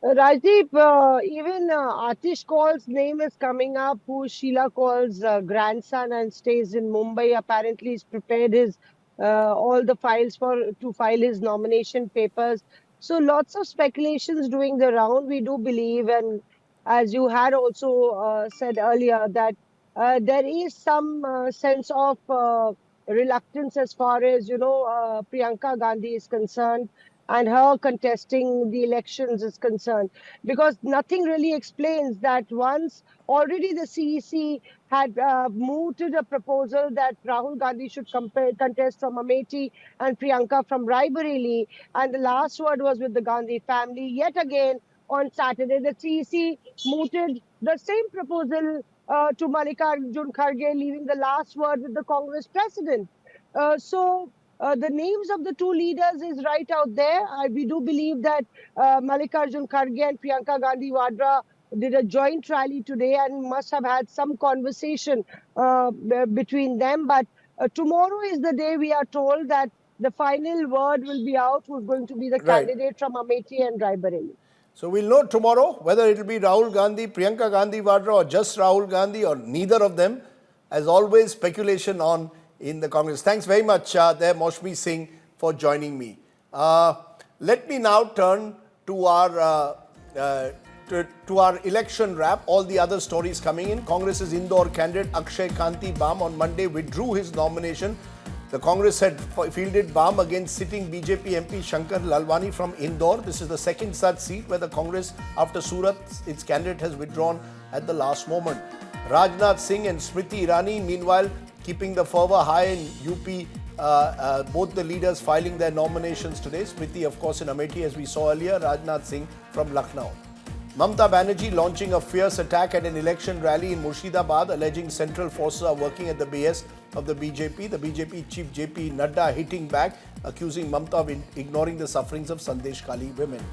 Rajdeep, even Atish Kaul's name is coming up, who Sheila Kaul's grandson and stays in Mumbai. Apparently, he's prepared his all the files to file his nomination papers. So lots of speculations doing the round. We do believe, and as you had also said earlier, that there is some sense of reluctance as far as, Priyanka Gandhi is concerned and her contesting the elections is concerned, because nothing really explains that once already the CEC had mooted a proposal that Rahul Gandhi should contest from Amethi and Priyanka from Rai Bareli, and the last word was with the Gandhi family. Yet again, on Saturday, the CEC mooted the same proposal to Mallikarjun Kharge, leaving the last word with the Congress president. So the names of the two leaders is right out there. We do believe that Mallikarjun Kharge and Priyanka Gandhi Vadra did a joint rally today and must have had some conversation between them. But tomorrow is the day we are told that the final word will be out, who's going to be the candidate from Amethi and Rai Bareli. So we'll know tomorrow whether it will be Rahul Gandhi, Priyanka Gandhi Vadra, or just Rahul Gandhi, or neither of them. As always, speculation on in the Congress. Thanks very much there, Moshmi Singh, for joining me. Let me now turn to our election wrap. All the other stories coming in. Congress's Indore candidate Akshay Kanti Bam on Monday withdrew his nomination. The Congress had fielded Bam against sitting BJP MP Shankar Lalwani from Indore. This is the second such seat where the Congress, after Surat, its candidate has withdrawn at the last moment. Rajnath Singh and Smriti Irani, meanwhile, keeping the fervour high in UP, both the leaders filing their nominations today. Smriti, of course, in Amethi, as we saw earlier, Rajnath Singh from Lucknow. Mamta Banerjee launching a fierce attack at an election rally in Murshidabad, alleging central forces are working at the behest of the BJP. The BJP chief JP Nadda hitting back, accusing Mamta of ignoring the sufferings of Sandesh Kali women.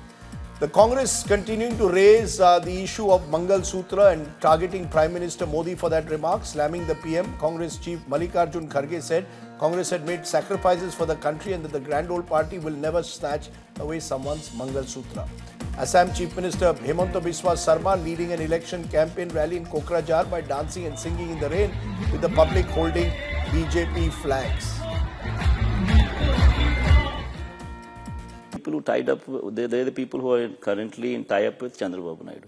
The Congress continuing to raise the issue of Mangal Sutra and targeting Prime Minister Modi for that remark, slamming the PM. Congress chief Mallikarjun Kharge said Congress had made sacrifices for the country and that the Grand Old Party will never snatch away someone's Mangal Sutra. Assam Chief Minister Hemanta Biswa Sarma leading an election campaign rally in Kokrajhar by dancing and singing in the rain, with the public holding BJP flags. People who tied up, they're the people who are currently in tie-up with Chandrababu Naidu.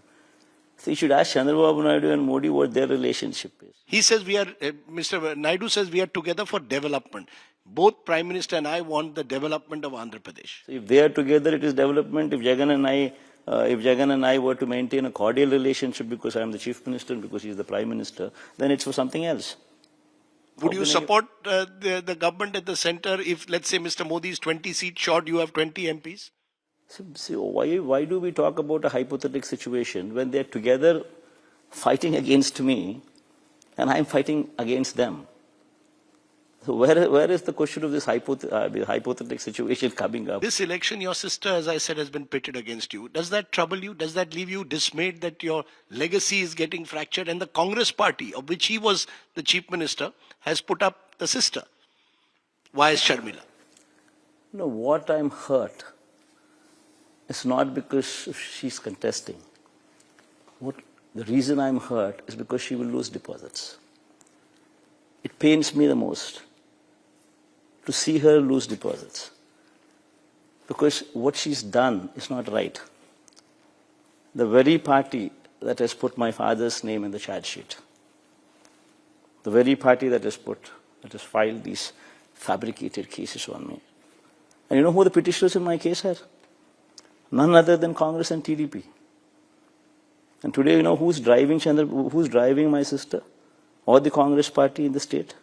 So you should ask Chandrababu Naidu and Modi what their relationship is. He says Mr. Naidu says we are together for development. Both Prime Minister and I want the development of Andhra Pradesh. So if they are together, it is development. If Jagan and I were to maintain a cordial relationship because I am the Chief Minister and because he is the Prime Minister, then it's for something else. Would you support the government at the center if, let's say, Mr. Modi is 20 seats short, you have 20 MPs? See, why do we talk about a hypothetical situation when they're together fighting against me and I'm fighting against them? So where is the question of this hypothetical situation coming up? This election, your sister, as I said, has been pitted against you. Does that trouble you? Does that leave you dismayed that your legacy is getting fractured? And the Congress party, of which he was the chief minister, has put up the sister. Why is Sharmila? No, what I'm hurt is not because she's contesting. The reason I'm hurt is because she will lose deposits. It pains me the most to see her lose deposits, because what she's done is not right. The very party that has put my father's name in the charge sheet, the very party that has filed these fabricated cases on me. And you know who the petitioners in my case are? None other than Congress and TDP. And today, you know who's driving my sister or the Congress party in the state?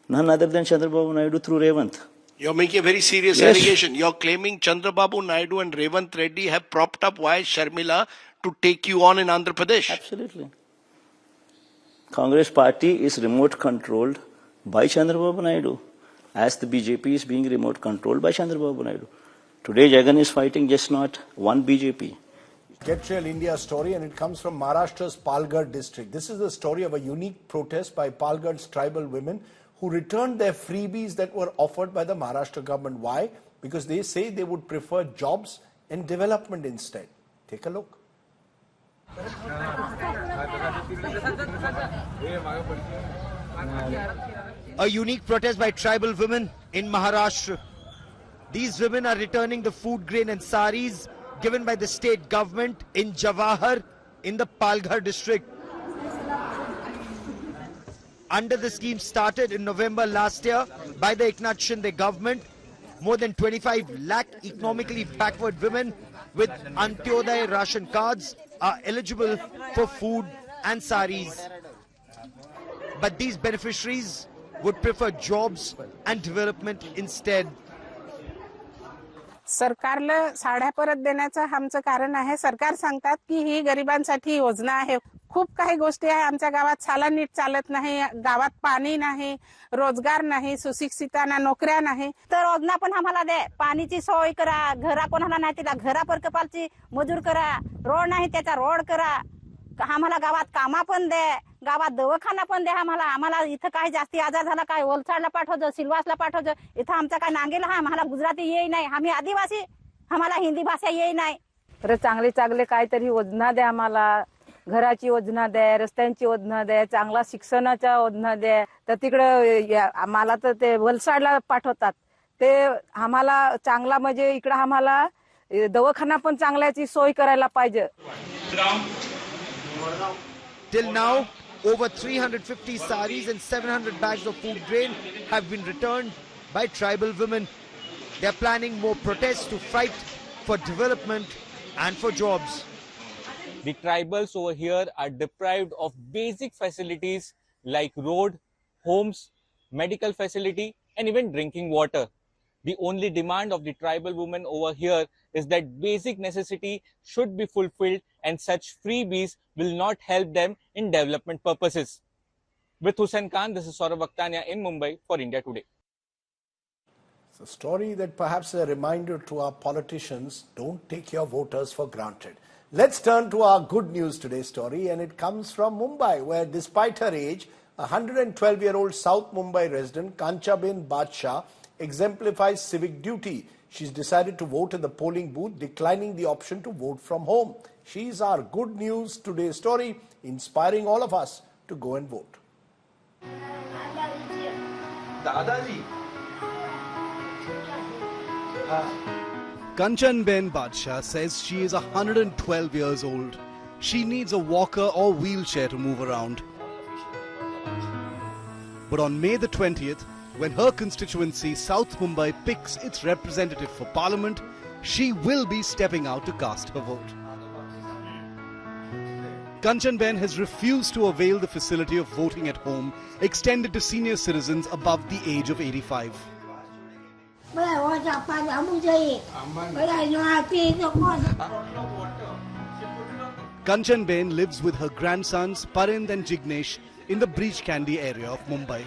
None other than Chandrababu Naidu through Revant. You're making a very serious allegation. You're claiming Chandrababu Naidu and Revant Reddy have propped up Y. Sharmila to take you on in Andhra Pradesh. Absolutely. Congress party is remote controlled by Chandrababu Naidu, as the BJP is being remote controlled by Chandrababu Naidu. Today, Jagan is fighting just not one BJP. Get Real India story, and it comes from Maharashtra's Palghar district. This is the story of a unique protest by Palghar's tribal women who returned their freebies that were offered by the Maharashtra government. Why? Because they say they would prefer jobs and development instead. Take a look. A unique protest by tribal women in Maharashtra. These women are returning the food, grain and saris given by the state government in Jawahar in the Palghar district. Under the scheme started in November last year by the Eknath Shinde government, more than 25 lakh economically backward women with Antyodaya ration cards are eligible for food and saris. But these beneficiaries would prefer jobs and development instead. सरकारला साड्या परत देण्याचं आमचं कारण आहे. सरकार सांगतात की ही गरिबांसाठी योजना आहे. खूप काही गोष्टी आहे. आमच्या गावात शाळा नीट चालत नाही, गावात पाणी नाही, रोजगार नाही, सुशिक्षितांना नोकऱ्या नाही. तर योजना पण आम्हाला दे, पाणीची सोय करा, घरा कोणाला नाही तिला घरा पर कपालची मजूर करा, रोड नाही त्याचा रोड करा, आम्हाला गावात कामा पण दे, गावात दवाखाना पण दे. आम्हाला इथं काय जास्ती आजार झाला काय वलसाडला पाठवतो, सिल्वासला पाठवतो. इथं आमचा काय नांगेला आहे, आम्हाला गुजराती येई नाही, आम्ही आदिवासी, आम्हाला हिंदी भाषा येई नाही. तर चांगले काहीतरी योजना द्या आम्हाला, घराची योजना द्या, रस्त्यांची योजना द्या, चांगला शिक्षणाच्या योजना द्या. तर तिकडे आम्हाला तर ते वलसाडला पाठवतात. ते आम्हाला चांगला म्हणजे इकडे आम्हाला दवाखाना पण चांगल्याची सोय करायला पाहिजे. Till now, over 350 saris and 700 bags of food grain have been returned by tribal women. They are planning more protests to fight for development and for jobs. The tribals over here are deprived of basic facilities like road, homes, medical facility, and even drinking water. The only demand of the tribal women over here is that basic necessity should be fulfilled, and such freebies will not help them in development purposes. With Hussain Khan, this is Saurav Akhtania in Mumbai for India Today. It's a story that perhaps is a reminder to our politicians, don't take your voters for granted. Let's turn to our good news today story, and it comes from Mumbai, where despite her age, a 112-year-old South Mumbai resident, Kanchaben Badshah, exemplifies civic duty. She's decided to vote in the polling booth, declining the option to vote from home. She's our good news today story, inspiring all of us to go and vote. Dadaji. Kanchanben Badshah says she is 112 years old. She needs a walker or wheelchair to move around. But on May the 20th, when her constituency South Mumbai picks its representative for Parliament, she will be stepping out to cast her vote. Kanchanben has refused to avail the facility of voting at home, extended to senior citizens above the age of 85. Kanchanben lives with her grandsons Parind and Jignesh in the Breach Candy area of Mumbai.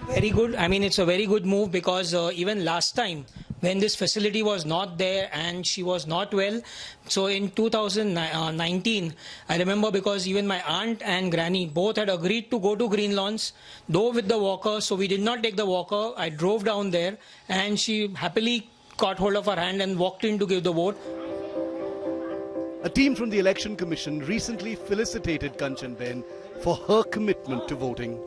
Very good. I mean, it's a very good move because even last time when this facility was not there and she was not well, so in 2019, I remember because even my aunt and granny both had agreed to go to Green Lawns, though with the walker, so we did not take the walker. I drove down there and she happily caught hold of her hand and walked in to give the vote. A team from the Election Commission recently felicitated Kanchanben for her commitment to voting.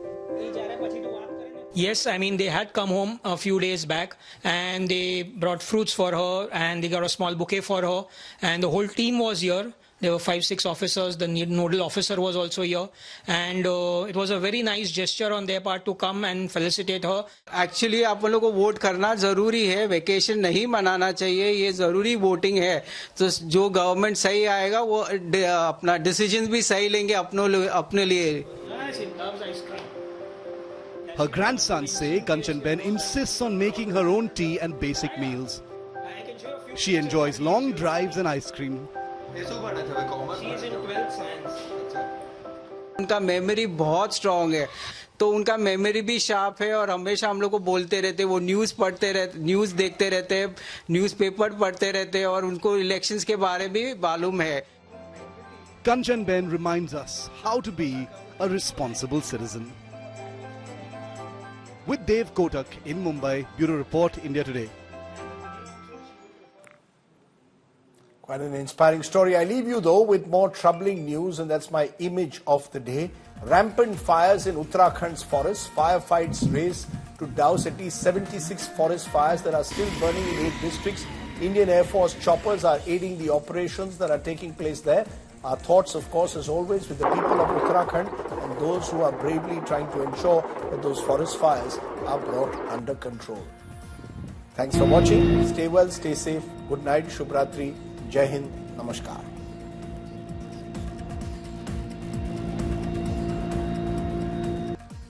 Yes, I mean, they had come home a few days back and they brought fruits for her and they got a small bouquet for her and the whole team was here. There were 5-6 officers, the nodal officer was also here and it was a very nice gesture on their part to come and felicitate her. Actually, आप लोगों को vote करना जरूरी है, vacation नहीं मनाना चाहिए, ये जरूरी वोटिंग है, तो जो गवर्नमेंट सही आएगा वो अपना डिसीजन भी सही लेंगे अपने लिए. Her grandsons say Kanchanben insists on making her own tea and basic meals. She enjoys long drives and ice cream. उनका मेमोरी बहुत स्ट्रांग है, तो उनका मेमोरी भी शार्प है और हमेशा हम लोग को बोलते रहते, वो न्यूज़ पढ़ते रहते, न्यूज़ देखते रहते हैं, न्यूज़पेपर पढ़ते रहते हैं और उनको इलेक्शंस के बारे में मालूम है. Kanchanben reminds us how to be a responsible citizen. With Deve Gowda in Mumbai, Bureau Report, India Today. Quite an inspiring story. I leave you though with more troubling news, and that's my image of the day. Rampant fires in Uttarakhand's forests. Firefights race to douse at least 76 forest fires that are still burning in 8 districts. Indian Air Force choppers are aiding the operations that are taking place there. Our thoughts, of course, as always, with the people of Uttarakhand and those who are bravely trying to ensure that those forest fires are brought under control. Thanks for watching. Stay well, stay safe. Good night, Shubhratri. Jai Hind. Namaskar.